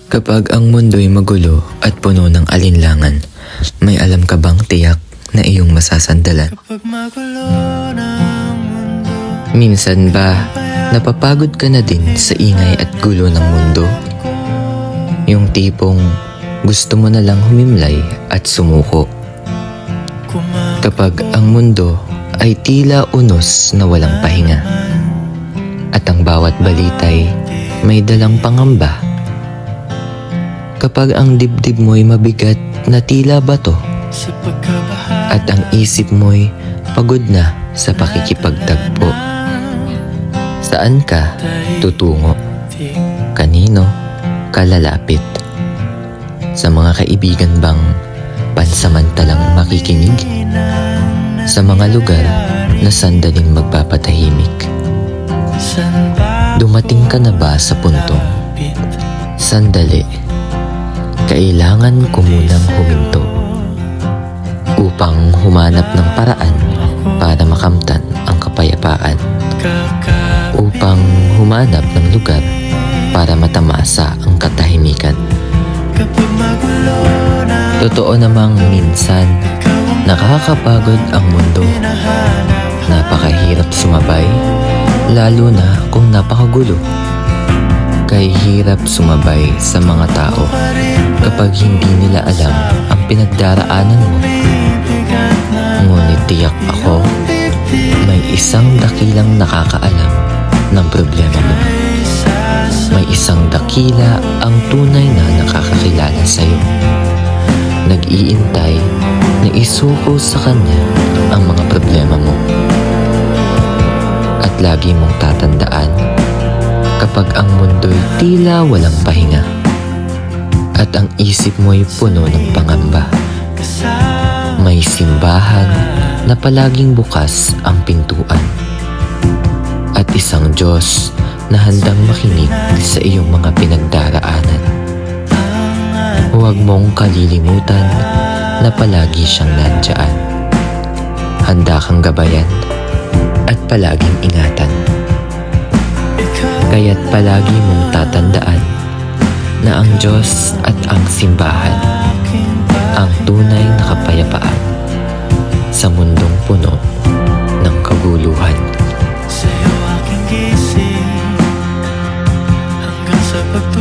Kapag ang mundo'y magulo at puno ng alinlangan, may alam ka bang tiyak na iyong masasandalan? Minsan ba, napapagod ka na din sa ingay at gulo ng mundo? Yung tipong gusto mo na lang humimlay at sumuko. Kapag ang mundo ay tila unos na walang pahinga, at ang bawat balita'y may dalang pangamba. Kapag ang dibdib mo'y mabigat na tila bato, at ang isip mo'y pagod na sa pakikipagtagpo. Saan ka tutungo? Kanino ka lalapit? Sa mga kaibigan bang pansamantalang makikinig? Sa mga lugar na sandaling magpapatahimik? Dumating ka na ba sa puntong, sandali, kailangan ko munang huminto upang humanap ng paraan para makamtan ang kapayapaan, upang humanap ng lugar para matamasa ang katahimikan. Totoo namang minsan nakakapagod ang mundo. Napakahirap sumabay, lalo na kung napakagulo. Kay hirap sumabay sa mga tao kapag hindi nila alam ang pinagdaraanan mo. Ngunit tiyak ako, may isang dakilang nakakaalam ng problema mo. May isang dakila ang tunay na nakakakilala sa'yo. Nag-iintay na isuko sa kanya ang mga problema mo. At lagi mong tatandaan, kapag ang mundo'y tila walang pahinga at ang isip mo'y puno ng pangamba, may simbahan na palaging bukas ang pintuan at isang Diyos na handang makinig sa iyong mga pinagdaraanan. Huwag mong kalilimutan na palagi siyang nandiyan. Handa kang gabayan at palaging ingatan. Kaya't palagi mong tatandaan na ang Diyos at ang simbahan ang tunay na kapayapaan sa mundong puno ng kaguluhan. Sa'yo aking gising hanggang sa pagtulog.